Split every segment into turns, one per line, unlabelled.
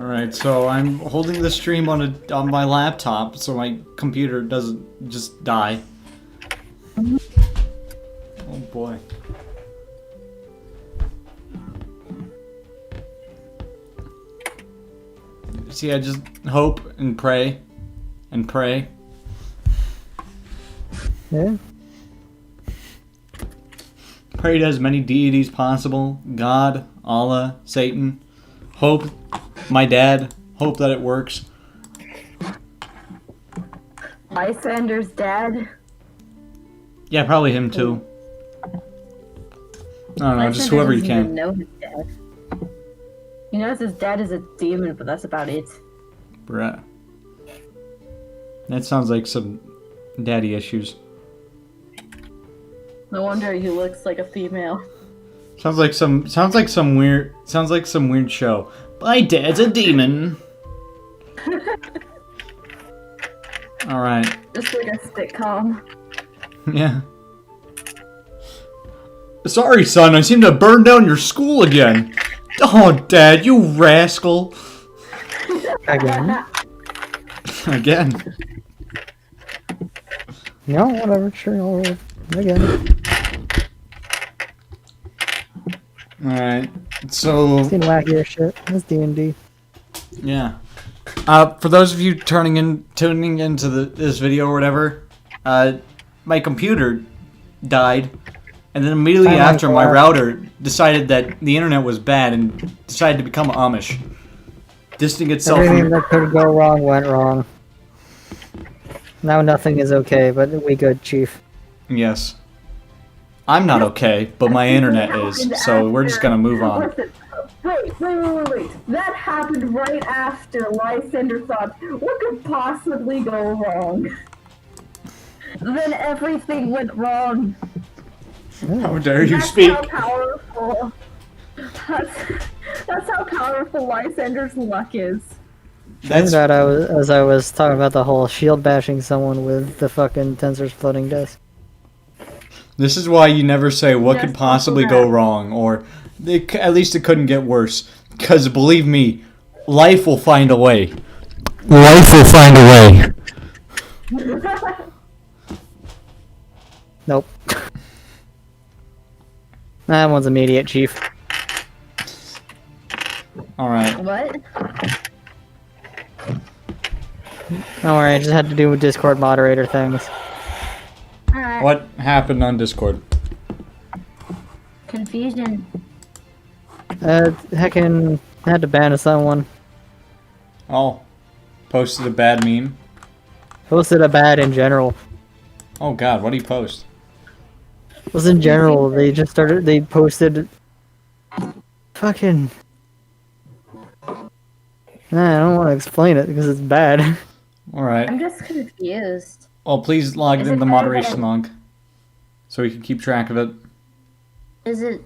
Alright, so I'm holding the stream on my laptop so my computer doesn't just die. Oh boy. See, I just hope and pray and pray.
Yeah.
Pray to as many deities possible. God, Allah, Satan. Hope, my dad. Hope that it works.
Lysander's dad.
Yeah, probably him too. I don't know, just whoever you
doesn't even
can.
know his dad. He knows his dad is a demon, but that's about it.
Bruh. That sounds like some daddy issues.
No wonder he looks like a female.
Sounds like some weird show. My dad's a demon. Alright.
Just like a sitcom.
Yeah. Sorry, son, I seem to have burned down your school again. Oh, Dad, you rascal.
Again.
Again.
No, whatever. Sure, again.
Alright. So...
Seen wackier shit. That's D&D.
Yeah. For those of you tuning into this video or whatever, my computer died, and then immediately after my router decided that the internet was bad and decided to become Amish. Distancing itself
Everything that could go wrong went wrong. Now nothing is okay, but we good, Chief.
Yes. I'm not okay, but my internet is, so we're just gonna move on.
Listen, wait. That happened right after Lysander thought, what could possibly go wrong? Then everything went wrong.
How dare you
That's
speak?
how powerful. That's how powerful Lysander's luck is.
That's
That as I was talking about the whole shield bashing someone with the fucking Tensor's floating disk.
This is why you never say what could
Just
possibly
also
go
that.
wrong, or at least it couldn't get worse. Because believe me, life will find a way. Life will find a way.
Nope. That one's immediate, Chief.
Alright.
What?
Don't worry, I just had to do with Discord moderator things.
Alright.
What happened on Discord?
Confusion.
Heckin' had to ban someone.
Oh. Posted a bad meme?
Posted a bad in general.
Oh god, what do you post?
It was in general, they posted... Fucking... Nah, I don't want to explain it because it's bad.
Alright.
I'm just confused.
Well, please log
Is
in
it
the
better
moderation
than-
log. So we can keep track of it.
Is it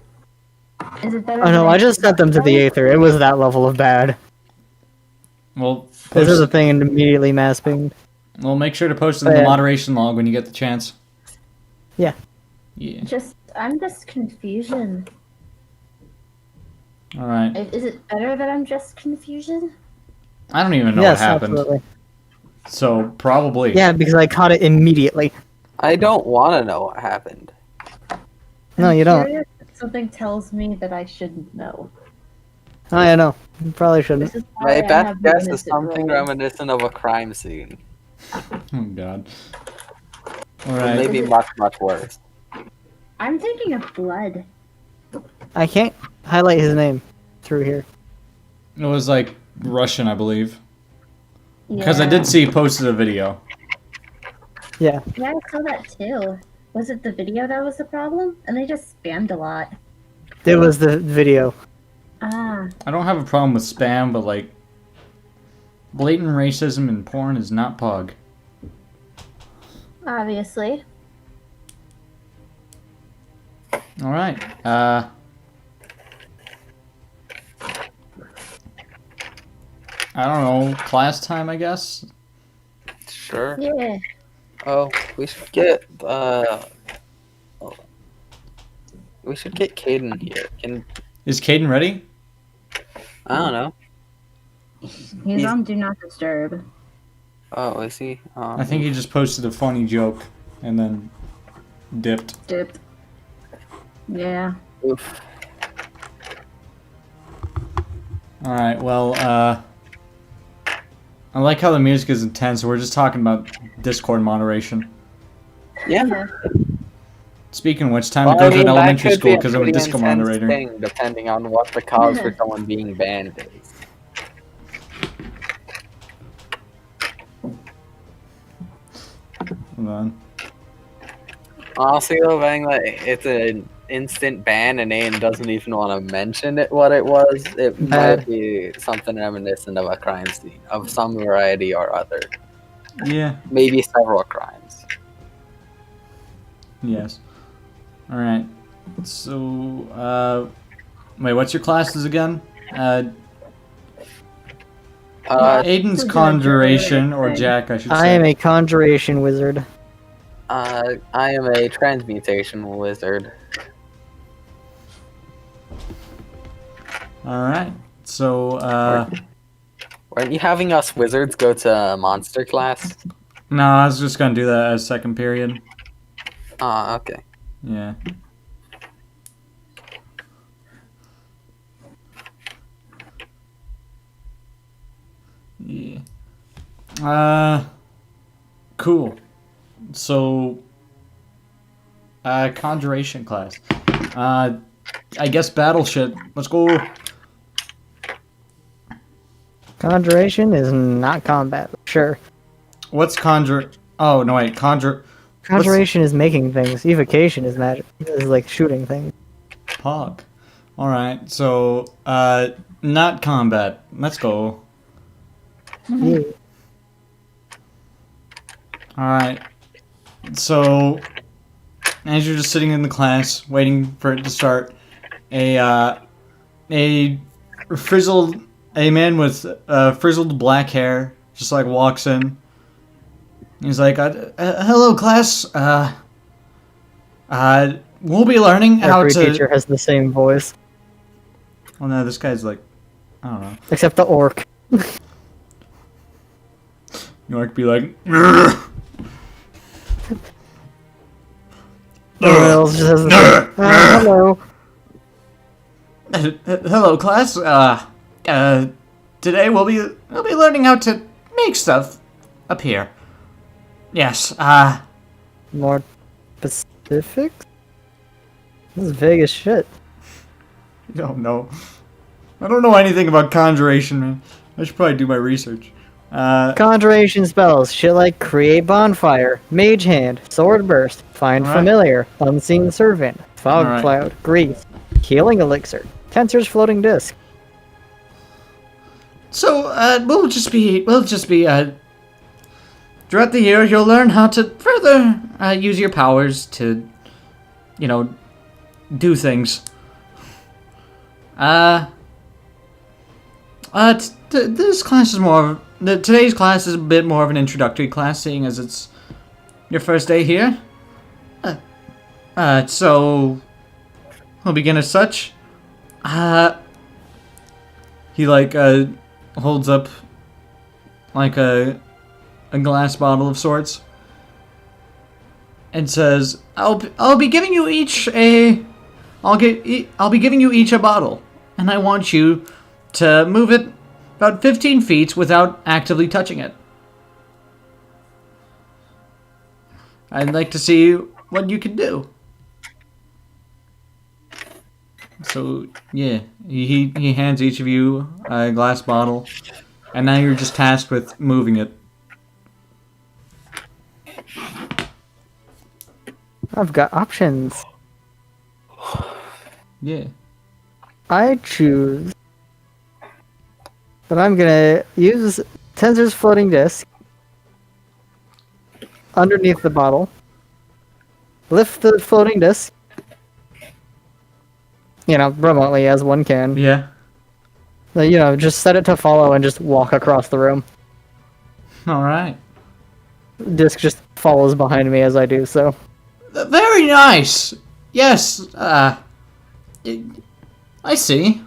better
Oh no,
than
I just sent them to the Aether. It was that level of bad.
Well,
This is a thing and immediately mass pinged.
well, make sure to post it in
Oh,
the
yeah.
moderation log when you get the chance.
Yeah.
Yeah.
I'm just confusion.
Alright.
Is it better that I'm just confusion?
I don't even know
Yes,
what happened.
absolutely.
So, probably.
Yeah, because I caught it immediately.
I don't want to know what happened.
No,
I'm
you don't.
curious if something tells me that I shouldn't know.
Oh, yeah, no. You probably shouldn't.
This is why
My
I
best
have
guess is
limited
something
roles.
reminiscent of a crime scene.
Oh god.
Or
Alright.
maybe much, much worse.
I'm thinking of blood.
I can't highlight his name through here.
It was like Russian, I believe. Because I
Yeah.
did see he posted a video.
Yeah.
Yeah, I saw that too. Was it the video that was the problem? And they just spammed a lot.
It was the video.
Ah,
I don't have a problem with spam, but like blatant racism in porn is not pog.
obviously.
Alright. I don't know, class time I guess?
Sure.
Yeah.
Oh, we should get Caden here.
Is Caden ready?
I don't know.
He's on Do Not Disturb.
Oh, is he?
I think he just posted a funny joke and then dipped.
Dipped. Yeah.
Oof.
Alright, well, I like how the music is intense, so we're just talking about Discord moderation.
Yeah.
Speaking of which, time to go to an elementary school because I'm a disco moderator.
Thing, depending on what the cause for someone being banned is.
Hold on.
Honestly, though, being like it's an instant ban and Aiden doesn't even want to mention it, what it was, it might be something reminiscent of a crime scene of some variety or other.
Yeah.
Maybe several crimes.
Yes. Alright. So, wait, what's your classes again? Aiden's Conjuration, or Jack, I should say.
I am a Conjuration wizard.
I am a transmutation wizard.
Alright. So,
Weren't you having us wizards go to monster class?
no, I was just gonna do that as second period.
Ah, okay.
Yeah. Yeah. Cool. So, Conjuration class. I guess battle shit. Let's go.
Conjuration is not combat. Sure.
What's conjure? Oh, no, wait.
Conjuration is making things. Evocation is magic. Is like shooting things.
Pog. Alright, so, not combat. Let's go.
Yeah.
Alright. So, as you're just sitting in the class, waiting for it to start, a man with frizzled black hair just like walks in. He's like, hello class, we'll be learning how
Every
to...
teacher has the same voice.
Oh no, this guy's like, I don't know.
Except the orc.
York be like,
Just has the hello.
hello class, today we'll be learning how to make stuff up here. Yes,
More specifics? This is vague as shit.
I don't know. I don't know anything about conjuration, man. I should probably do my research.
Conjuration spells. Shit like create bonfire, mage hand, sword burst, find
Alright.
familiar, unseen servant, fog
Alright.
cloud, grease, healing elixir, tensor's floating disc.
So, we'll just be, throughout the year, you'll learn how to further, use your powers to, you know, do things. This class is today's class is a bit more of an introductory class, seeing as it's your first day here. So, we'll begin as such. He, like, holds up, like, a glass bottle of sorts, and says, I'll be giving you each I'll be giving you each a bottle, and I want you to move it about 15 feet without actively touching it. I'd like to see what you can do. So, yeah, he hands each of you a glass bottle, and now you're just tasked with moving it.
I've got options.
Yeah.
I choose that I'm gonna use Tensor's floating disc underneath the bottle, lift the floating disc, you know, remotely as one can.
Yeah.
You know, just set it to follow and just walk across the room.
Alright.
Disc just follows behind me as I do so.
Very nice! Yes, I see.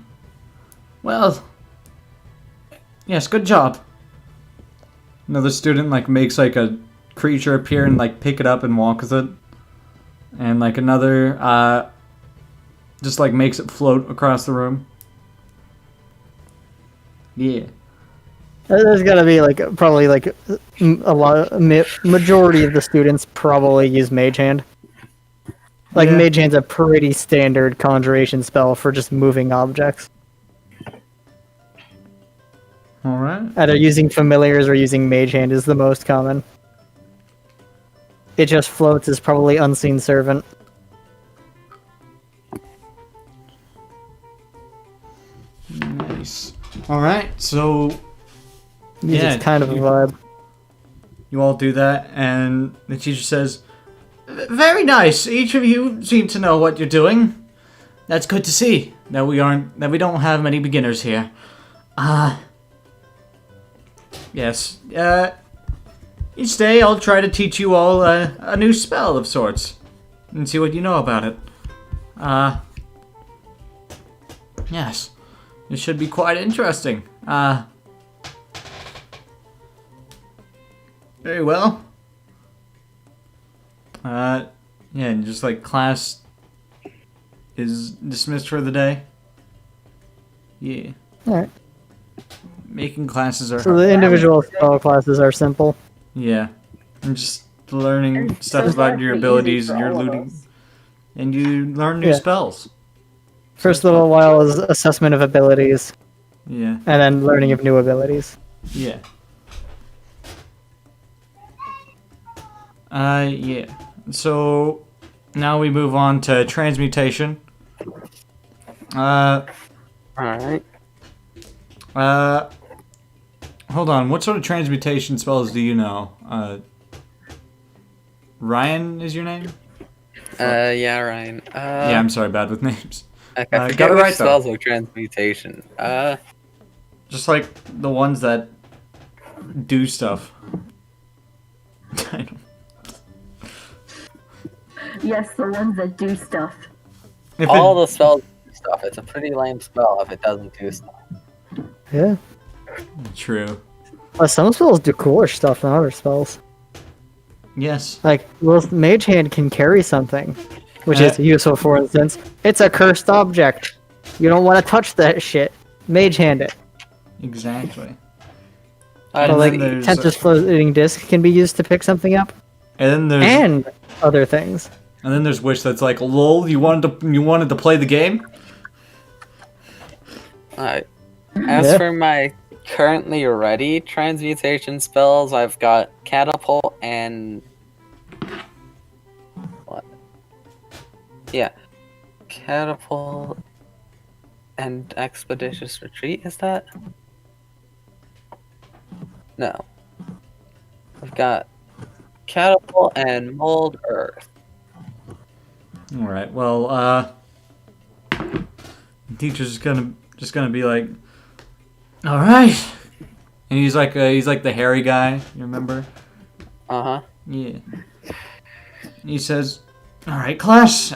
Well, Yes, good job. Another student like makes like a creature appear and like pick it up and walk with it. And like another just like makes it float across the room. Yeah.
There's gotta be like probably like a lot. Majority of the students probably use Mage Hand. Like
Yeah.
Mage Hand's a pretty standard conjuration spell for just moving objects.
All right.
Either using familiars or using Mage Hand is the most common. It just floats as probably Unseen Servant.
Nice. All right. So
Yeah, it's kind of a vibe.
you all do that, and the teacher says, "Very nice. Each of you seem to know what you're doing. That's good to see. That we don't have many beginners here. Yes. Each day I'll try to teach you all a new spell of sorts, and see what you know about it. Yes. It should be quite interesting. Very well. Yeah, and just like class is dismissed for the day. Yeah.
Alright.
Making classes are
So
hard.
the individual spell classes are simple.
Yeah. And just learning
And
stuff
so
about
that'd
your
be easy
abilities
for
and your
all of
looting.
us.
And you learn new
Yeah.
spells.
First little while is assessment of abilities,
Yeah.
and then learning of new abilities.
Yeah. Yeah. So now we move on to transmutation.
Alright.
Hold on. What sort of transmutation spells do you know? Ryan is your name?
Yeah, Ryan.
Yeah, I'm sorry, bad with names.
I
got
forget
it
which
right, though.
spells are transmutation.
Just like the ones that do stuff. I don't-
Yes, the ones that do stuff.
If
all
it,
the spells do stuff. It's a pretty lame spell if it doesn't do stuff.
Yeah.
True.
Some spells do cooler stuff than other spells.
Yes.
Like, well, Mage Hand can carry something, which is useful. For instance, it's a cursed object. You don't want to touch that shit. Mage Hand it.
Exactly.
I
then
But like,
see.
there's-
Tempest Floating Disc can be used to pick something up,
And then there's
and other things.
and then there's Wish that's like, lol, you wanted to play the game?
Alright. As
Yeah.
for my currently ready transmutation spells, I've got Catapult and... What? Yeah. Catapult and Expeditious Retreat, is that? No. I've got Catapult and Mold Earth.
Alright, well, the teacher's just gonna be like, alright. And he's like the hairy guy, you remember?
Uh-huh.
Yeah. He says, alright, class,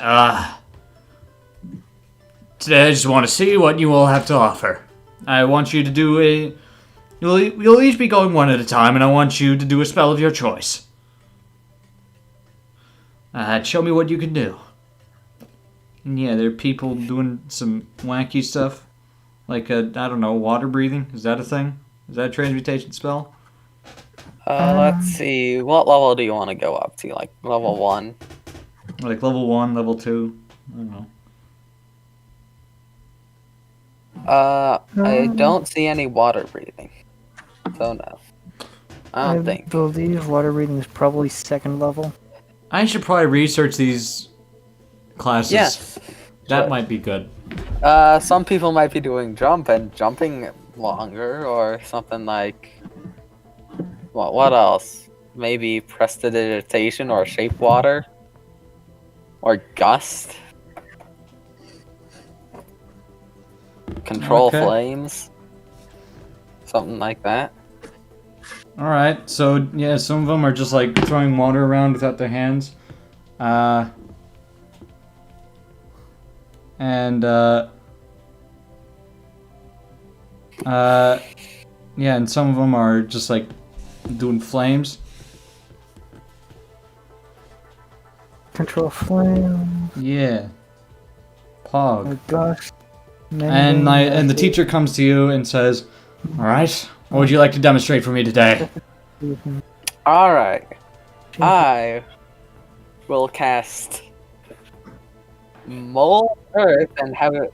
today I just want to see what you all have to offer. I want you to do you'll each be going one at a time, and I want you to do a spell of your choice. Show me what you can do. And yeah, there are people doing some wacky stuff. Like, I don't know, water breathing? Is that a thing? Is that a transmutation spell?
Let's see. What level do you want to go up to? Like level 1?
Like level 1, level 2? I don't know.
I don't see any water breathing. So no. I don't think.
believe water breathing is probably second level.
I should probably research these classes.
Yes.
That
Sure.
might be good.
Some people might be doing jumping longer, or something like. What else? Maybe prestidigitation or shape water, or gust. Control
Okay.
flames. Something like that.
Alright, so yeah, some of them are just like throwing water around without their hands. Yeah, and some of them are just like doing flames.
Control flame.
Yeah.
Oh
Pog.
my gosh.
And the teacher comes to you and says, "All right, what would you like to demonstrate for me today?"
Alright. I will cast Mold Earth and have it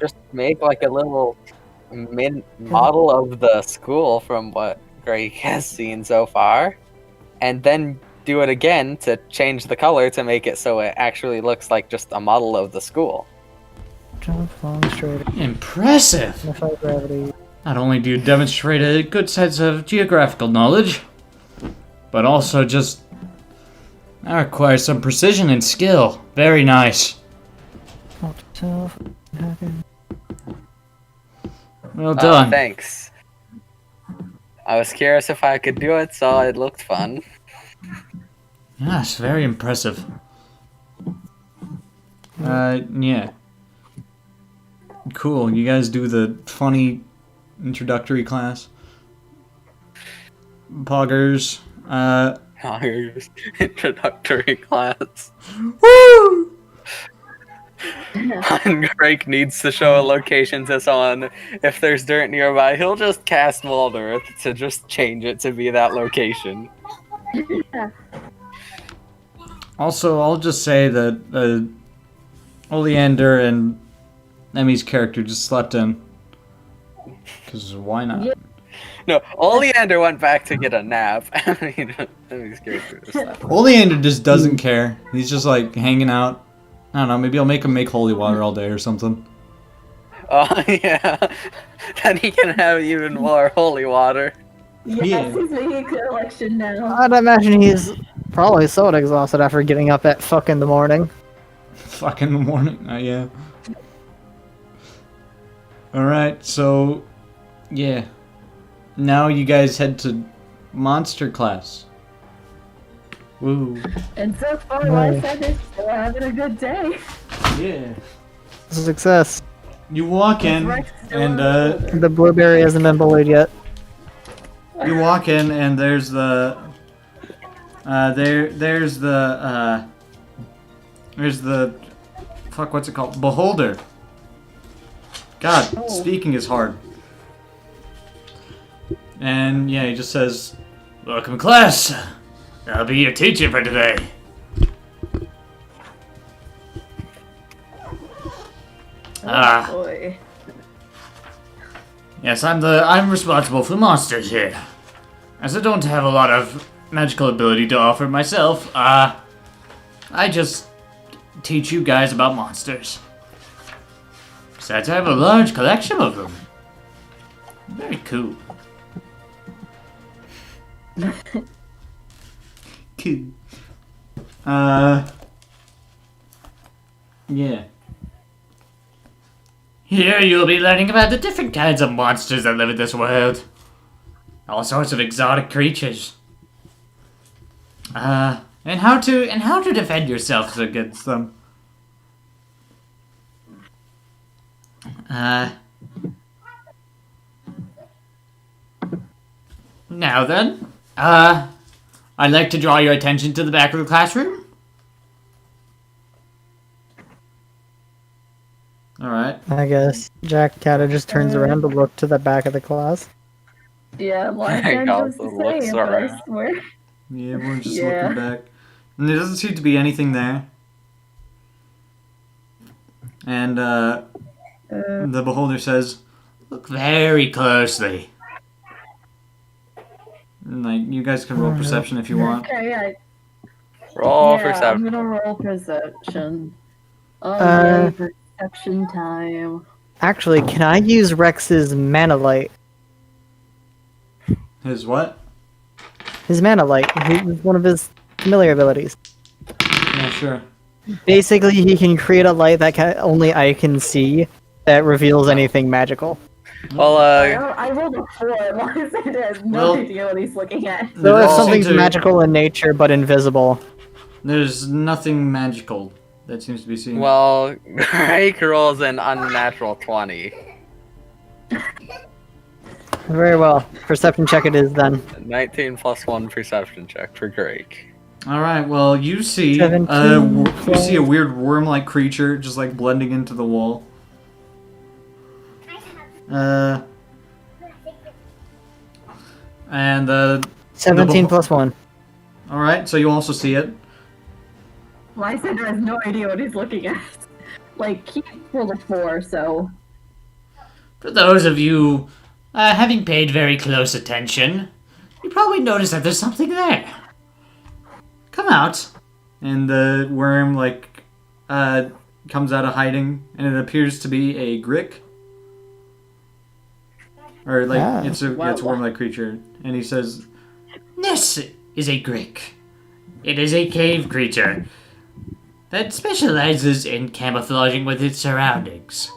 just make like a little model of the school from what Greg has seen so far. And then do it again to change the color to make it so it actually looks like just a model of the school.
Jump long straight.
Impressive!
Defy gravity.
Not only do you demonstrate a good sense of geographical knowledge, but also just that requires some precision and skill. Very nice. Well done.
Thanks. I was curious if I could do it, so it looked fun.
Yes, very impressive. Yeah. Cool. You guys do the funny introductory class. Poggers.
Introductory class.
Woo!
When Greg needs to show a location to someone, if there's dirt nearby, he'll just cast Mold Earth to just change it to be that location.
Also, I'll just say that Oleander and Emmy's character just slept in. Because why not?
Yeah.
No, Oleander went back to get a nap. I mean, Emmy's character just slept.
Oleander just doesn't care. He's just like hanging out. I don't know, maybe I'll make him make holy water all day or something.
Oh, yeah. Then he can have even more holy water.
Yes,
Yeah.
he's making a collection now.
I'd imagine he's probably so exhausted after getting up at fuck in the morning.
Fuck in the morning. Yeah. Alright, so yeah. Now you guys head to monster class. Woo.
And so far, Life is still having a good day.
Yeah.
It's a success.
You walk in and
The blueberry hasn't been bullied yet.
you walk in and there's the there's the fuck, what's it called? Beholder. God, speaking is hard. And yeah, he just says, "Welcome class. I'll be your teacher for today."
Boy.
Yes, I'm responsible for the monsters here. As I don't have a lot of magical ability to offer myself, I just teach you guys about monsters. Besides, I have a large collection of them. Very cool. Cool. Yeah. Here you'll be learning about the different kinds of monsters that live in this world. All sorts of exotic creatures. And how to defend yourselves against them. Now then, I'd like to draw your attention to the back of the classroom. Alright.
I guess Jack kinda just turns around to look to the back of the class.
Yeah, Life
Greg
does
also
the
looks
same, but I
around.
swear.
Yeah, everyone's just
Yeah.
looking back. And there doesn't seem to be anything there. And, the beholder says, "Look very closely." And, like, you guys can roll perception if you want.
Okay,
Roll
yeah,
perception.
I'm gonna roll perception. Alright, perception time.
Actually, can I use Rex's Mana Light?
His what?
His Mana Light. He's one of his familiar abilities.
Yeah, sure.
Basically, he can create a light that only I can see that reveals anything magical.
Well,
I rolled a 4. Life has no
Well-
idea what he's looking at.
So
They
if
all
something's
seem to-
magical in nature but invisible,
There's nothing magical that seems to be seen.
well, Greg rolls an unnatural 20.
Very well. Perception check it is then.
19 plus 1 perception check for Drake.
All right. Well, you see,
17
you see a weird worm-like creature just like blending into the wall. And
17 plus 1.
All right. So you also see it.
Lysander has no idea what he's looking at. Like, he rolled a 4, so...
For those of you having paid very close attention, you probably noticed that there's something there. Come out.
And the worm like comes out of hiding, and it appears to be a grick. Or like it's a worm-like creature, and he says,
This is a Grick. It is a cave creature that specializes in camouflaging with its surroundings.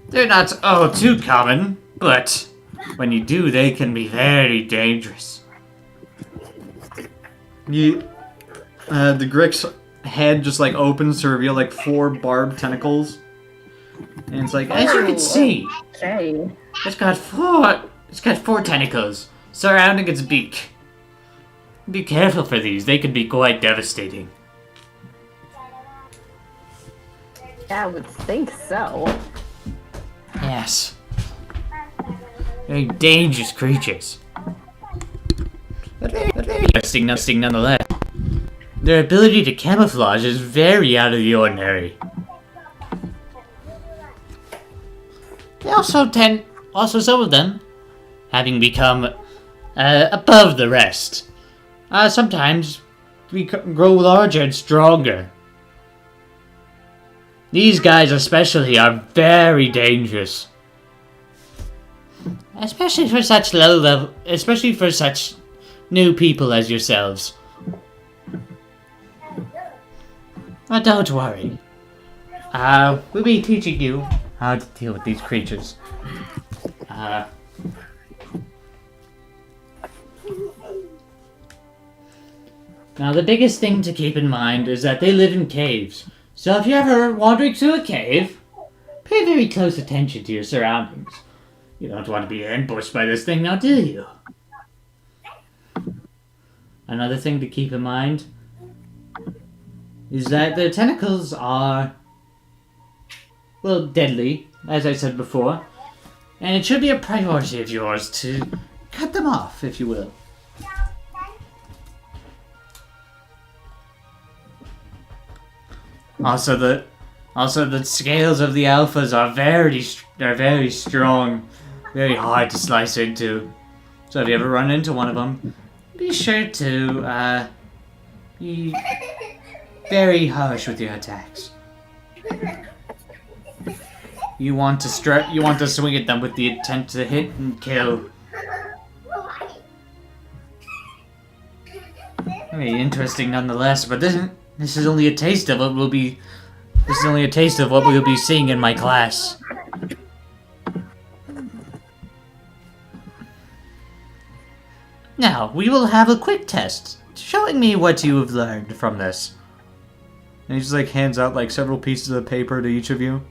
They're not too common, but when you do, they can be very dangerous.
the grick's head just like opens to reveal like 4 barbed tentacles, and it's like,
As you can see,
Okay.
it's got four tentacles surrounding its beak. Be careful for these, they can be quite devastating.
Yeah, I would think so.
Yes. Very dangerous creatures. But very interesting nonetheless. Their ability to camouflage is very out of the ordinary. They also some of them, having become above the rest, sometimes grow larger and stronger. These guys especially are very dangerous. Especially for such new people as yourselves. But don't worry. We'll be teaching you how to deal with these creatures. Now the biggest thing to keep in mind is that they live in caves. So if you're ever wandering through a cave, pay very close attention to your surroundings. You don't want to be ambushed by this thing now, do you? Another thing to keep in mind is that their tentacles are, well, deadly, as I said before, and it should be a priority of yours to cut them off, if you will. Also, the scales of the alphas are very strong, very hard to slice into. So if you ever run into one of them, be sure to be very harsh with your attacks. You want to swing at them with the intent to hit and kill. Very interesting nonetheless, but this is only a taste of what we'll be seeing in my class. Now, we will have a quick test, showing me what you have learned from this.
And he just like hands out like several pieces of paper to each of you.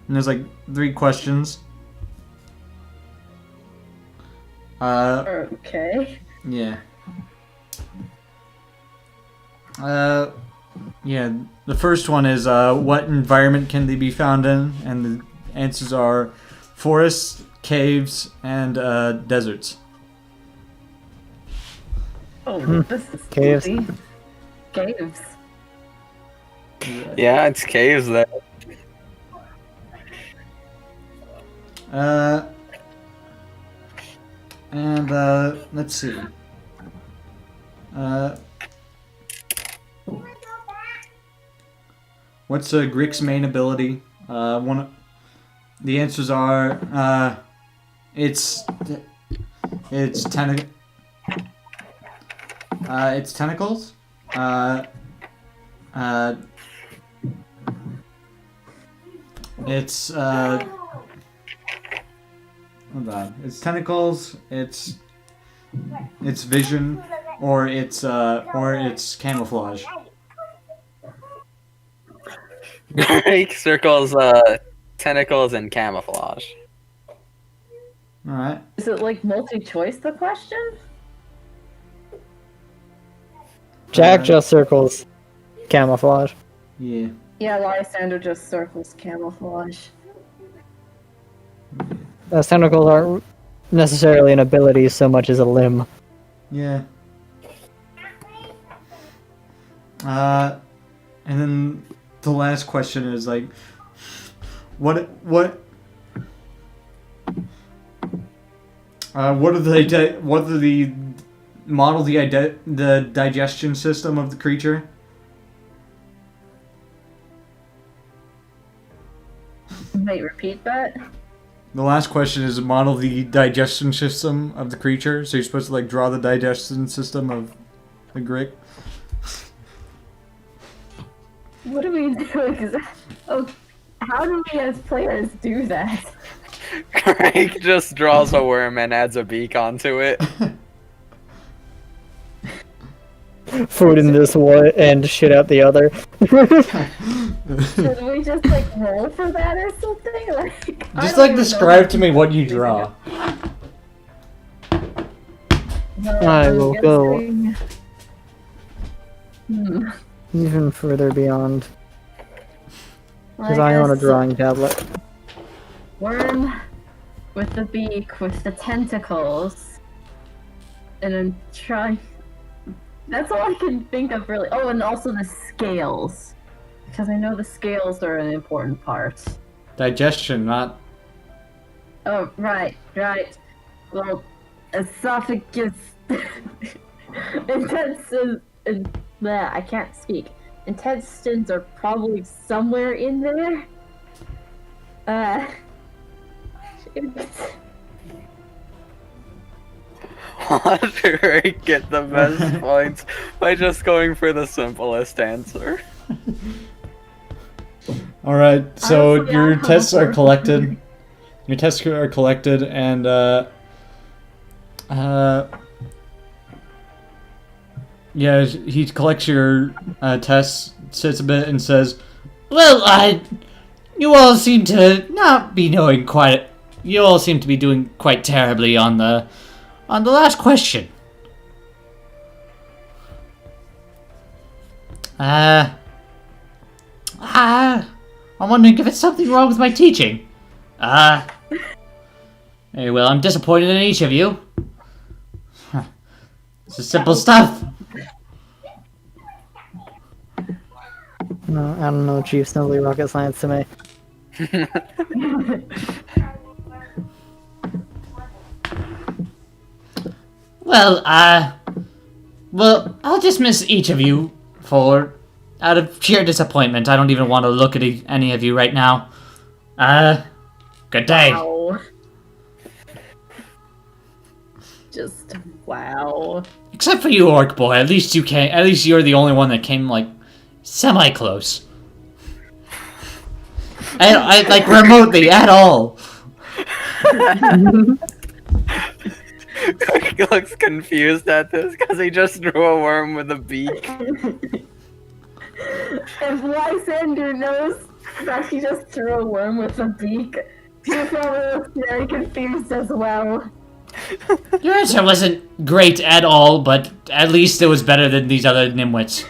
And there's like 3 questions.
Okay.
Yeah. Yeah, the first one is, what environment can they be found in? And the answers are forests, caves, and, deserts.
Oh, this is
Caves.
easy. Caves.
Yeah, it's caves there.
Let's see. What's Grick's main ability? The answers are, it's tentacles. Hold on. It's tentacles. It's vision, or it's camouflage.
Greg circles tentacles and camouflage.
Alright.
Is it like multi-choice the question?
Jack just circles camouflage.
Yeah.
Yeah, Lysander just circles camouflage.
Those tentacles aren't necessarily an ability so much as a limb.
Yeah. And then the last question is like, what are the model the digestion system of the creature?
Wait, repeat that?
The last question is model the digestion system of the creature. So you're supposed to like draw the digestion system of the Grick.
What do we do exactly? Oh, how do we as players do that?
Greg just draws a worm and adds a beak onto it.
Food in this one and shit out the other.
Should we just like roll for that or something? Like, I
Just
don't
like
even
describe to me what you draw.
know.
I will go.
Guessing- Hmm.
Even further beyond. Because
I
I own a
guess
drawing tablet.
Worm with the beak, with the tentacles, and I'm trying. That's all I can think of, really. Oh, and also the scales, because I know the scales are an important part.
Digestion, not.
Oh, right. Well, esophagus, intestines, I can't speak. Intestines are probably somewhere in there. Shoot.
Greg get the best points by just going for the simplest answer.
All right, so
Honestly,
your
I'm
tests are
hopeful.
collected. Your tests are collected, and yeah, he collects your tests, sits a bit, and says, "Well, you all seem to not be knowing quite. You all seem to be doing quite terribly on the last question. I'm wondering if it's something wrong with my teaching. Very well, I'm disappointed in each of you. It's just simple stuff.
No, I don't know, Chief. Snowbly rocket science to me.
Well, I'll dismiss each of you out of sheer disappointment. I don't even want to look at any of you right now. Good day.
Wow. Just wow.
Except for you, Orc Boy. At least you're the only one that came, like, semi-close. I like, remotely, at all.
He looks confused at this because he just drew a worm with a beak.
If Lysander knows that he just threw a worm with a beak, he probably looks very confused as well.
Your answer wasn't great at all, but at least it was better than these other nimwits.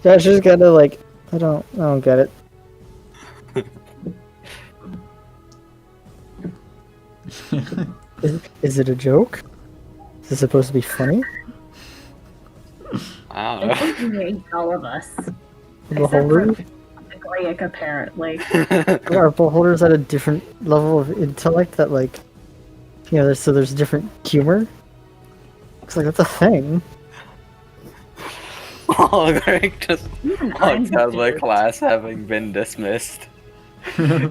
Josh just gotta like, I don't get it. Is it a joke? Is it supposed to be funny?
I
I
don't know.
think he hates all of us.
Beholders?
Gleic, apparently.
Are beholders at a different level of intellect that, like, you know, there's different humor? Looks like that's a thing.
Oh, Greg just walks out of the class having been dismissed.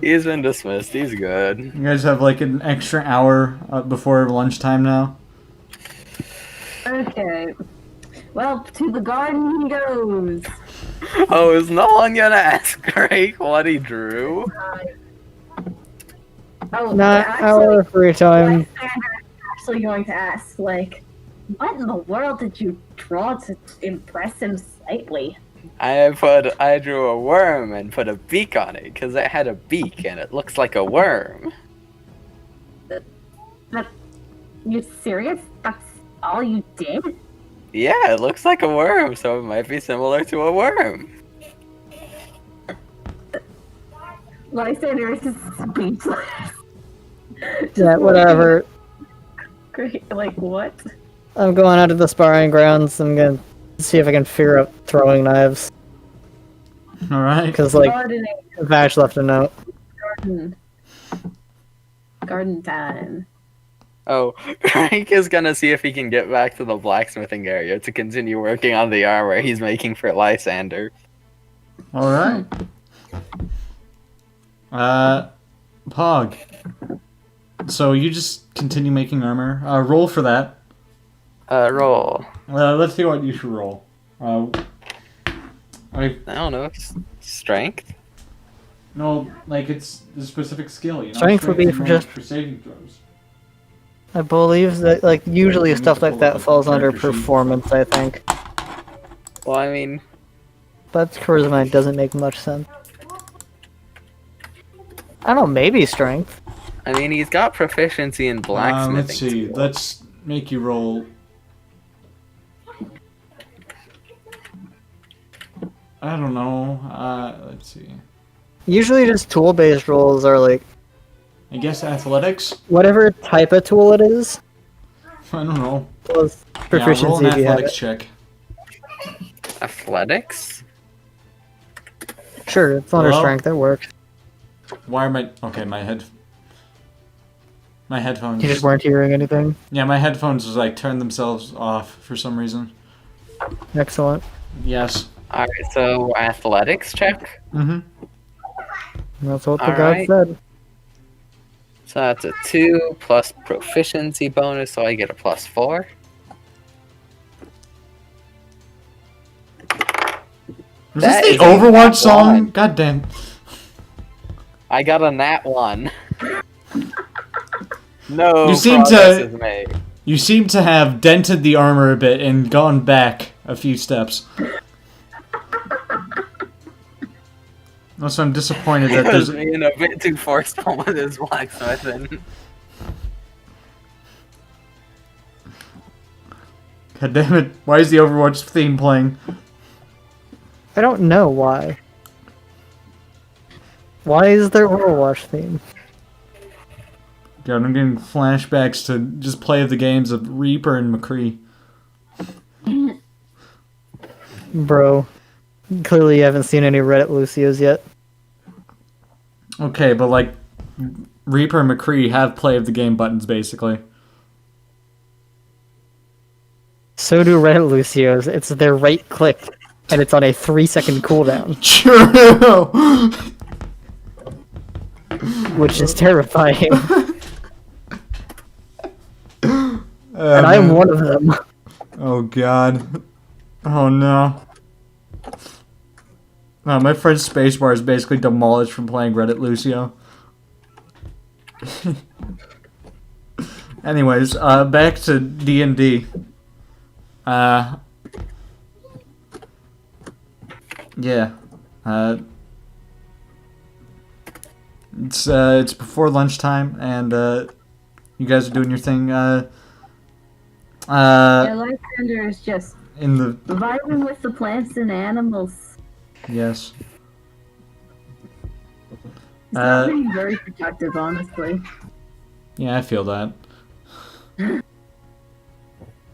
He's been dismissed. He's good.
You guys have like an extra hour before lunchtime now.
Okay. Well, to the garden he goes.
Oh, is no one gonna ask Greg what he drew?
Oh,
Not
actually,
our free time.
Lysander actually going to ask, like, what in the world did you draw to impress him slightly?
I drew a worm and put a beak on it because it had a beak and it looks like a worm.
You serious? That's all you did?
Yeah, it looks like a worm, so it might be similar to a worm.
Lysander is just speechless.
Yeah, whatever.
Great, like what?
I'm going out to the sparring grounds. I'm gonna see if I can figure out throwing knives.
All right.
Because, like,
Gardening.
Vash left a note.
Garden time.
Oh, Frank is gonna see if he can get back to the blacksmithing area to continue working on the armor he's making for Lysander.
All right. Pog. So you just continue making armor. Roll for that.
Roll.
Let's see what you should roll.
I don't know. Strength?
No, like it's the specific skill. You know?
Strength would be
is
for
more
just-
for saving throws.
I believe that, like, usually
I need
stuff
to
like
pull
that
up
falls
the
under
character sheet.
performance, I think.
Well, I mean,
But charisma doesn't make much sense. I don't know, maybe strength.
he's got proficiency in blacksmithing.
Let's see.
too.
Let's make you roll. I don't know. Let's see.
Usually just tool-based rolls are, like,
I guess athletics.
whatever type of tool it is,
I don't know.
plus
Yeah, roll
proficiency
an
if you have
athletics
it.
check.
Athletics?
Sure, it's under
Well-
strength, that works.
Why are my my headphones?
You just weren't hearing anything.
Yeah, my headphones was like turned themselves off for some reason.
Excellent.
Yes.
Alright, so athletics check?
Mm-hmm.
That's what the god
Alright.
said.
So that's a 2 plus proficiency bonus, so I get a +4.
Was
That
this
is
the
a
Overwatch
nat
song?
one.
God damn.
I got a nat 1. No
You seem to-
progress is made.
You seem to have dented the armor a bit and gone back a few steps. Also, I'm disappointed that
He was
there's.
being a bit too forceful with his blacksmithing.
God damn it! Why is the Overwatch theme playing?
I don't know why. Why is there Overwatch theme?
God, I'm getting flashbacks to just play of the games of Reaper and McCree.
Bro, clearly you haven't seen any Reddit Lucios yet.
Okay, but like Reaper and McCree have play of the game buttons basically.
So do Reddit Lucios. It's their right click, and it's on a 3-second cooldown,
True.
which is terrifying.
And
And I'm one of them.
Oh god. Oh no. My friend's spacebar is basically demolished from playing Reddit Lucio. Anyways, back to D&D. Yeah. It's before lunchtime, and you guys are doing your thing.
Yeah, Lysander is just
In the
vibing with the plants and animals.
yes.
He's not being very protective, honestly.
Yeah, I feel that.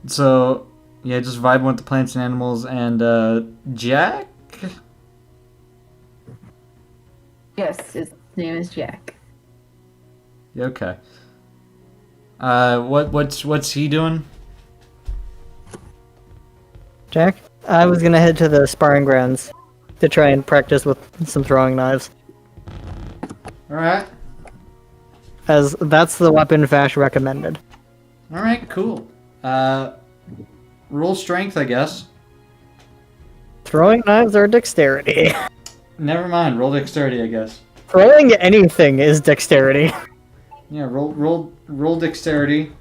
So, yeah, just vibing with the plants and animals, and Jack.
Yes, his name is Jack.
Yeah, okay. What's he doing?
Jack? I was gonna head to the sparring grounds to try and practice with some throwing knives,
All right.
as that's the weapon Vash recommended.
All right. Cool. Roll strength, I guess.
Throwing knives are dexterity.
Never mind. Roll dexterity, I guess.
Throwing anything is dexterity.
Yeah. Roll dexterity.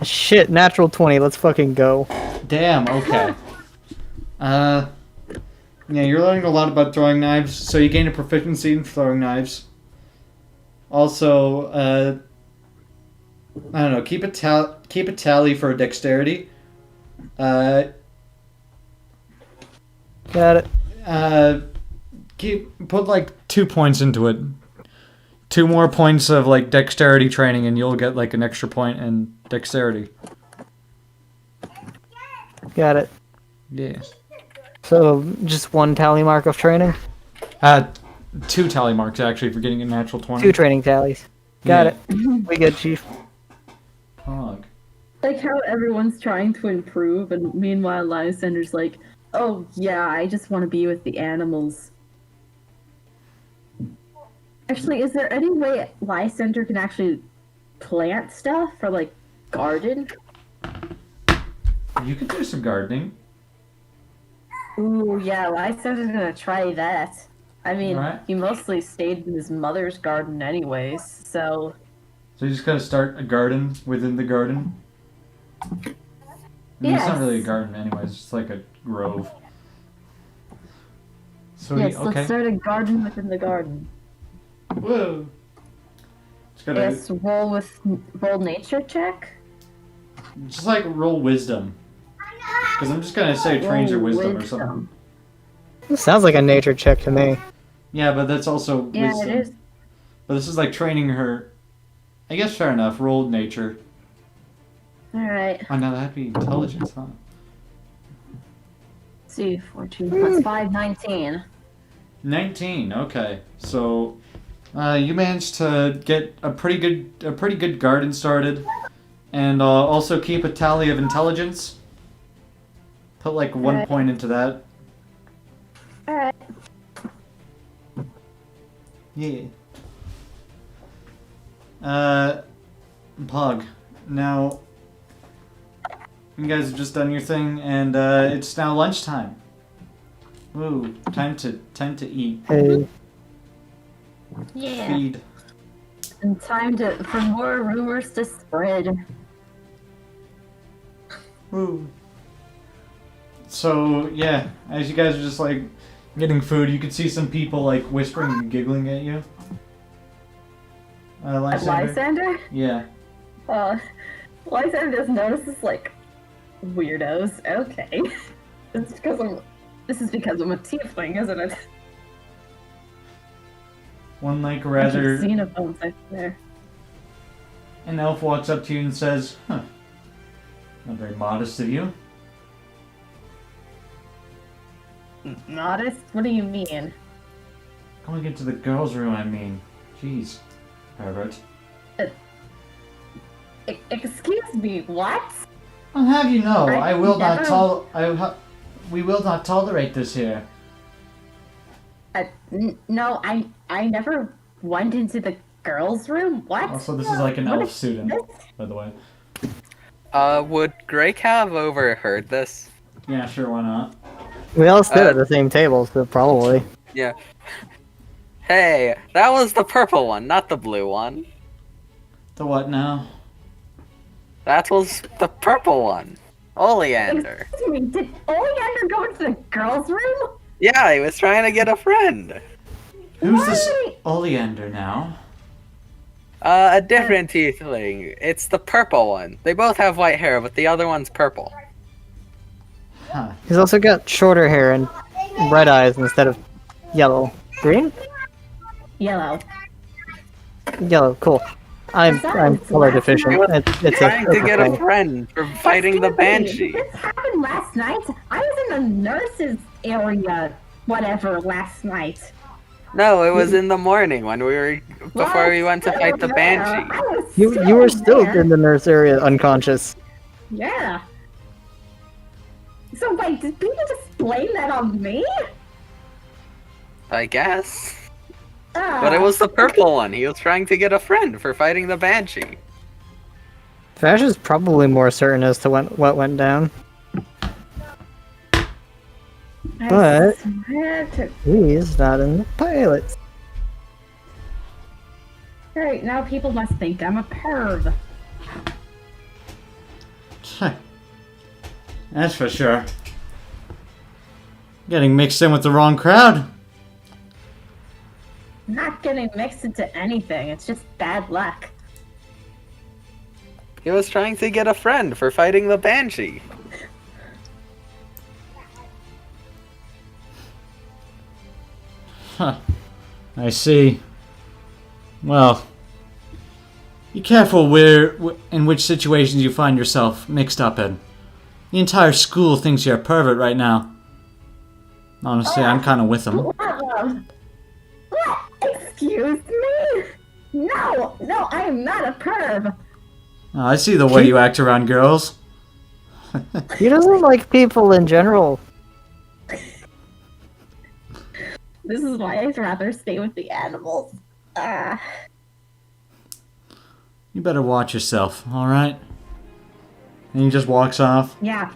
Shit, natural 20. Let's fucking go.
Damn. Okay. Yeah, you're learning a lot about throwing knives, so you gain a proficiency in throwing knives. Also, I don't know. Keep a tally for dexterity.
Got it.
Put like 2 points into it. 2 more points of like dexterity training, and you'll get like an extra point in dexterity.
Got it.
Yeah.
So, just 1 tally mark of training?
2 tally marks actually for getting a natural 20.
2 training tallies. Got
Yeah.
it. We good, Chief.
Pog.
Like how everyone's trying to improve, and meanwhile Lysander's like, oh yeah, I just want to be with the animals. Actually, is there any way Lysander can actually plant stuff or like garden?
You could do some gardening.
Ooh, yeah, Lysander's gonna try that. I mean,
Alright.
he mostly stayed in his mother's garden anyways, so...
So you just gotta start a garden within the garden. I mean, It's not
Yes.
really a garden anyways, it's just like a grove. So
Yes,
okay.
let's start a garden within the garden.
Whoa. Just gotta
Yes, roll nature check.
just like roll wisdom. Because I'm just gonna say trains your
Roll
wisdom or something.
This sounds like a nature check to me.
Yeah, but that's also
Yeah,
wisdom.
it is.
But this is like training her. I guess fair enough. Roll nature.
Alright,
Oh, now that'd be intelligence, huh?
let's see, 14 plus 5, 19.
19. Okay, so you managed to get a pretty good garden started, and also keep a tally of intelligence. Put like 1
Alright.
point into that.
Alright.
Yeah. Pug. Now, you guys have just done your thing, and it's now lunchtime. Ooh, time to eat.
Hey,
Yeah.
Feed.
And time for more rumors to spread.
Ooh. So yeah, as you guys are just like getting food, you could see some people like whispering and giggling at you. Lysander?
Lysander?
Yeah.
Lysander just notices like weirdos. Okay. This is because I'm a tiefling, isn't it?
One like
I
rather
keep xenophones out there.
an elf walks up to you and says, "Huh, not very modest of you."
Modest? What do you mean?
Going into the girls' room, I mean. Jeez, Herbert.
Excuse me, what?
I'll have you know,
I
I will not
never-
we will not tolerate this here.
No, I never went into the girls' room. What?
Also, this is like an
What
elf
is
student,
this?
by the way.
Would Greg have overheard this?
Yeah, sure, why not?
we all stood at the same table, so probably.
Yeah. Hey, that was the purple one, not the blue one.
The what now?
That was the purple one. Oleander.
Excuse me, did Oleander go into the girls' room?
Yeah, he was trying to get a friend.
Who's this
Why?
Oleander now?
A different tiefling. It's the purple one. They both have white hair, but the other one's purple.
Huh.
He's also got shorter hair and red eyes instead of yellow. Green?
Yellow.
Yellow, cool. I'm color deficient. It's
Trying to get a
thing.
friend for fighting the
Excuse me,
banshee.
This happened last night. I was in the nurses' area, whatever, last night.
No, it was in the morning when before we went to fight the banshee.
You were still in the nurse area unconscious.
Yeah. So wait, did people just blame that on me?
I guess. But it was the purple one. He was trying to get a friend for fighting the banshee.
Vash is probably more certain as to what went down. But he's not in the pilots.
Alright, now people must think I'm a perv.
That's for sure. Getting mixed in with the wrong crowd.
Not getting mixed into anything. It's just bad luck.
He was trying to get a friend for fighting the Banshee.
Huh. I see. Well, be careful in which situations you find yourself mixed up in. The entire school thinks you're a pervert right now. Honestly, I'm kind of with them.
What? Excuse me? No, I am not a perv.
Oh, I see the way you act around girls.
He doesn't like people in general.
This is why I'd rather stay with the animals.
You better watch yourself, alright? And he just walks off.
Yeah.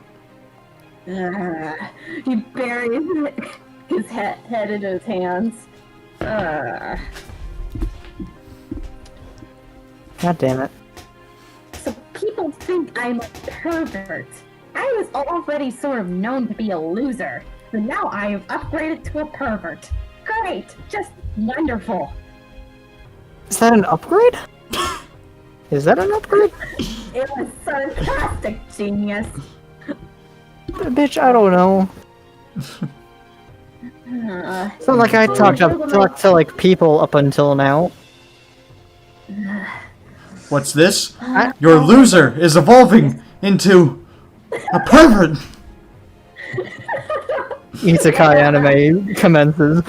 He buries his head in his hands.
God damn it.
So people think I'm a pervert. I was already sort of known to be a loser, but now I have upgraded to a pervert. Great! Just wonderful.
Is that an upgrade? Is that an upgrade?
It was sarcastic, genius.
Bitch, I don't know. It's not like I talked to like people up until now.
What's this? Your loser is evolving into a pervert!
Isekai anime commences.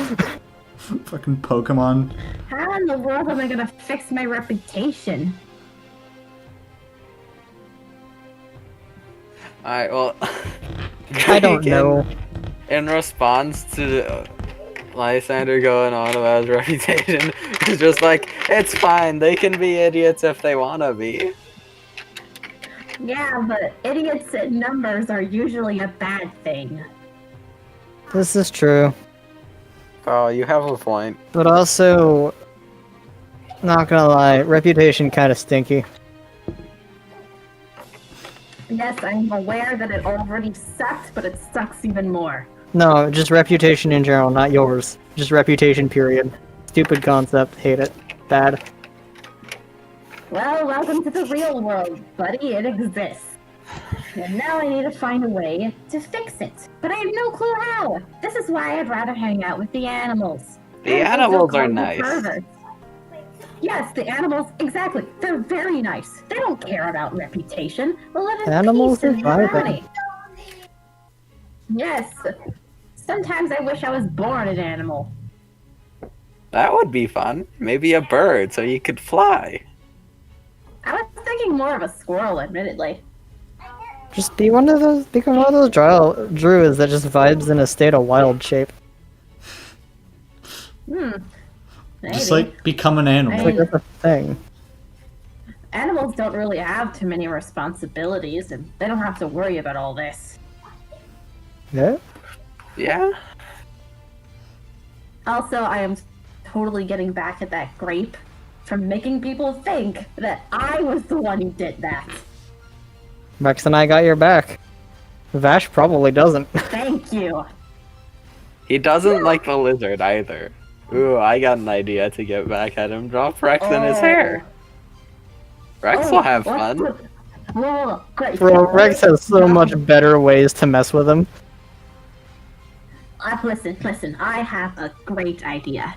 Fucking Pokemon.
How in the world am I gonna fix my reputation?
Alright, well...
I don't know.
In response to Lysander going on about his reputation, he's just like, it's fine, they can be idiots if they wanna be.
Yeah, but idiots in numbers are usually a bad thing.
This is true.
Oh, you have a point.
But also, not gonna lie, reputation kinda stinky.
Yes, I'm aware that it already sucked, but it sucks even more.
No, just reputation in general, not yours. Just reputation, period. Stupid concept, hate it. Bad.
Well, welcome to the real world, buddy. It exists. And now I need to find a way to fix it. But I have no clue how. This is why I'd rather hang out with the animals.
The animals are nice.
Yes, the animals, exactly. They're very nice. They don't care about reputation. They'll live in
Animals
peace
are
and harmony.
vibing.
Yes. Sometimes I wish I was born an animal.
That would be fun. Maybe a bird so you could fly.
I was thinking more of a squirrel, admittedly.
Just become one of those druids that just vibes in a state of wild shape.
Maybe.
Just like become an animal.
Like that's a thing.
Animals don't really have too many responsibilities, and they don't have to worry about all this.
Yeah?
Yeah?
Also, I am totally getting back at that grape from making people think that I was the one who did that.
Rex and I got your back. Vash probably doesn't.
Thank you.
He doesn't like the lizard either. Ooh, I got an idea to get back at him. Drop Rex in his hair. Rex will have fun.
Whoa, great.
Bro, Rex has so much better ways to mess with him.
Listen, I have a great idea.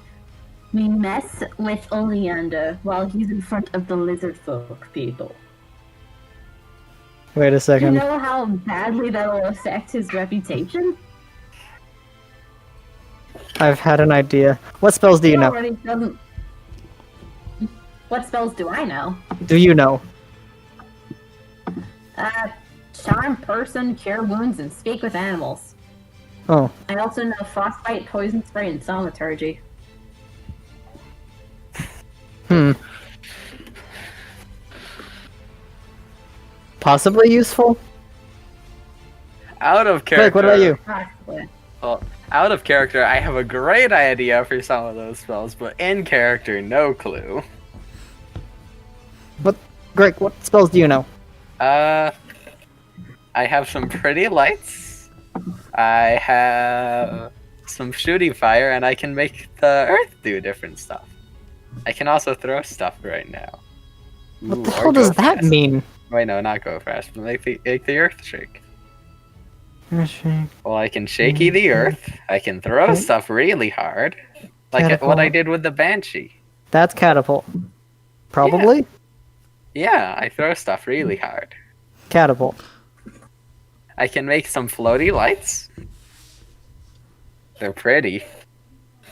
We mess with Oleander while he's in front of the lizard folk people.
Wait a
Do you
second.
know how badly that will affect his reputation?
I've had an idea. What spells do you
He
know?
already doesn't. What spells do I know?
Do you know?
Charm person, cure wounds, and speak with animals.
Oh.
I also know frostbite, poison spray, and thaumaturgy.
Possibly useful?
Out of
Greg,
character.
what about you?
Possibly.
Well, out of character, I have a great idea for some of those spells, but in character, no clue.
Greg, what spells do you know?
I have some pretty lights. I have some shooting fire, and I can make the earth do different stuff. I can also throw stuff right now.
What the
Ooh, or
hell does
go
that
fast.
mean?
Wait, no, not go fast. But make the earth shake. Well, I can shaky the earth. I can throw stuff really hard. Like what I
Catapult.
did with the Banshee.
That's catapult. Probably?
Yeah, I throw stuff really hard.
Catapult.
I can make some floaty lights. They're pretty.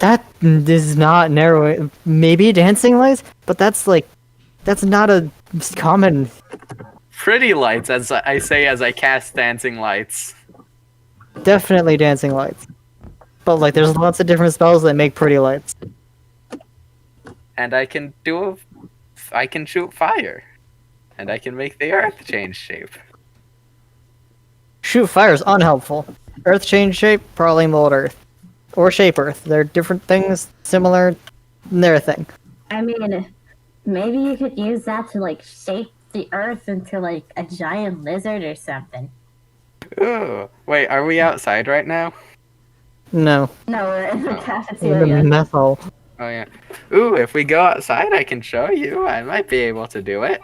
That is not narrowing. Maybe dancing lights, but that's not a common.
Pretty lights, as I say as I cast dancing lights.
Definitely dancing lights. But like, there's lots of different spells that make pretty lights.
And I can shoot fire. And I can make the earth change shape.
Shoot fire is unhelpful. Earth change shape, probably mold earth. Or shape earth. They're different things, similar, they're a thing.
I mean, maybe you could use that to like shape the earth into like a giant lizard or something.
Ooh. Wait, are we outside right now?
No.
No, we're in the
In the
cafeteria.
methyl.
Oh yeah. Ooh, if we go outside, I can show you. I might be able to do it.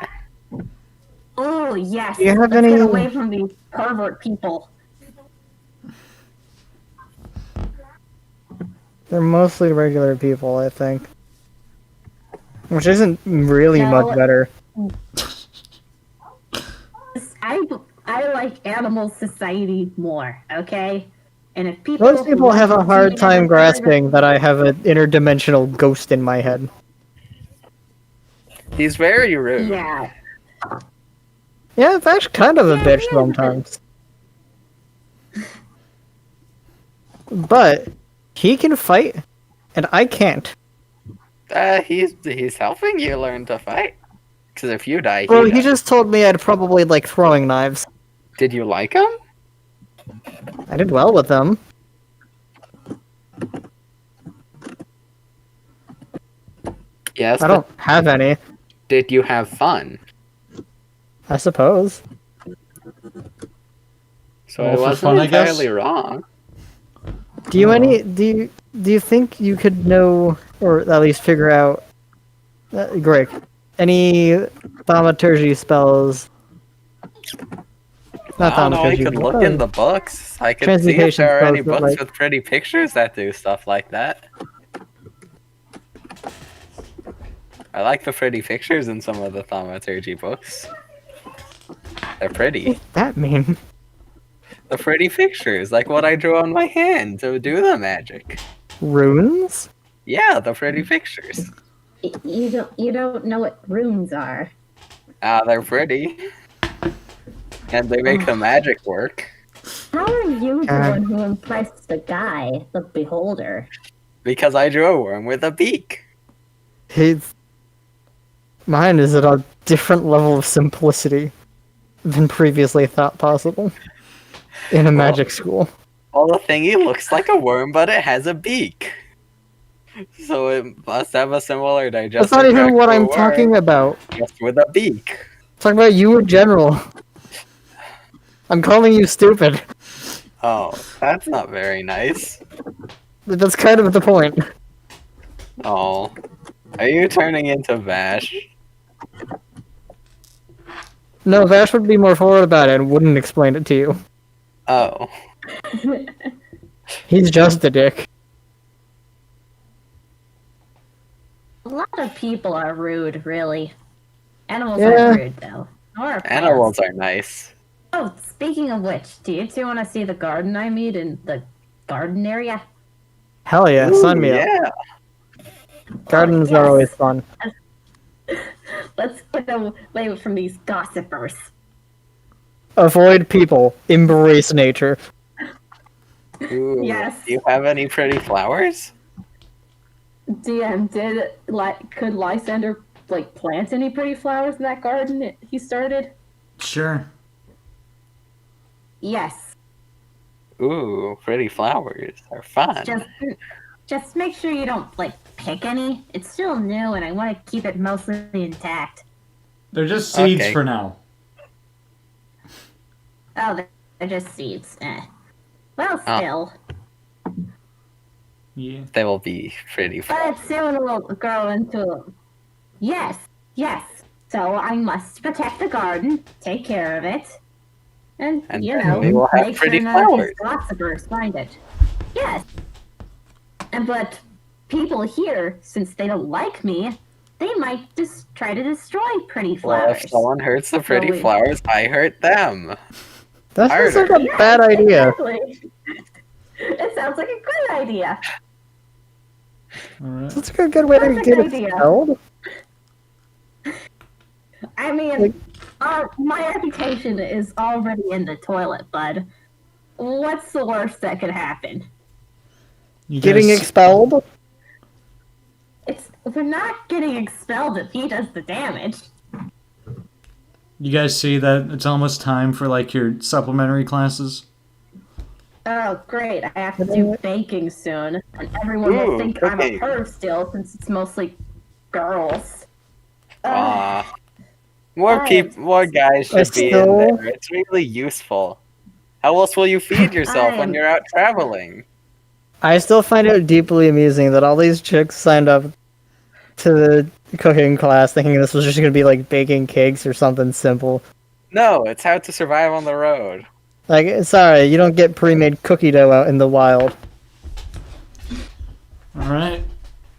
Oh yes.
Do you have
Let's
any-
get away from these pervert people.
They're mostly regular people, I think. Which isn't really
No.
much better.
I like animal society more. Okay. And if people
Most people have a hard time grasping that I have an interdimensional ghost in my head.
He's very rude.
Yeah.
Yeah, it's actually kind of a bitch sometimes. But he can fight, and I can't.
He's helping you learn to fight. Because if you die,
Well, he
does.
just told me I'd probably like throwing knives.
Did you like him?
I did well with them.
Yes.
I don't have any,
Did you have fun?
I suppose.
So
Well,
it
for
wasn't
fun, I guess.
entirely wrong.
Do you think you could know, or at least figure out, Greg, any thaumaturgy spells? Not
I don't know. I
thaumaturgy.
could
but,
look in the books. I could see if
Transmutation
there are any
spells, but,
books
like-
with pretty pictures that do stuff like that. I like the pretty pictures in some of the thaumaturgy books. They're pretty.
that mean?
The pretty pictures, like what I drew on my hand to do the magic.
Runes?
Yeah, the pretty pictures.
You don't know what runes are.
Ah, they're pretty. And they make the magic work.
How are you the
God.
one who impressed the guy, the beholder?
Because I drew a worm with a beak.
Mine is at a different level of simplicity than previously thought possible in a magic school.
Well, the thingy looks like a worm, but it has a beak. So it must have a similar digestive
That's not even
tract
what
to a
I'm
worm,
talking about.
just with a beak.
I'm talking about you in general. I'm calling you stupid.
Oh, that's not very nice.
That's kind of the point.
Oh. Are you turning into Vash?
No, Vash would be more forward about it and wouldn't explain it to you.
Oh.
He's just a dick.
A lot of people are rude, really. Animals
Yeah.
are rude, though. Nor are plants.
Animals are nice.
Oh, speaking of which, do you two want to see the garden I made in the garden area?
Hell yeah, sign me up.
Yeah.
Gardens
yes.
are always fun.
Let's get away from these gossipers.
Avoid people. Embrace nature.
Ooh.
Yes.
Do you have any pretty flowers?
DM, could Lysander plant any pretty flowers in that garden he started?
Sure.
Yes.
Ooh, pretty flowers are fun.
Just make sure you don't pick any. It's still new, and I want to keep it mostly intact.
They're just seeds
Okay.
for now.
Oh, they're just seeds. Well,
Oh.
still.
Yeah.
They will be pretty fun.
But it soon will grow into. Yes, yes. So I must protect the garden, take care of it, and,
And
you
then
know,
we will have
make
pretty
sure none of
flowers.
these gossipers find it. Yes. But people here, since they don't like me, they might just try to destroy pretty
Well,
flowers.
if someone hurts the pretty
we-
flowers, I hurt them.
That sounds
Harder.
like a bad idea.
Exactly. It sounds like a good idea.
Alright.
That's a good way to
Perfect
get
idea.
expelled.
I mean, my reputation is already in the toilet, bud. What's the worst that could happen?
You
Getting
guys,
expelled?
We're not getting expelled if he does the damage.
you guys see that it's almost time for like your supplementary classes?
Oh, great. I have to do baking soon. And everyone will
Ooh,
think I'm a
cooking.
perv still, since it's mostly girls.
More
Alright.
more guys should be in
still-
there. It's really useful. How else will you feed yourself when you're out traveling?
I still find it deeply amusing that all these chicks signed up to the cooking class thinking this was just going to be like baking cakes or something simple.
No, it's how to survive on the road.
Like, sorry, you don't get pre-made cookie dough out in the wild.
Alright.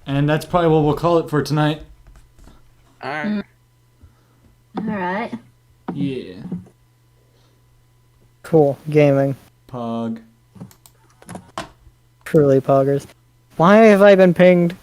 And that's probably what we'll call it for tonight.
Alright.
Alright.
Yeah.
Cool. Gaming.
Pog.
Truly poggers. Why have I been pinged?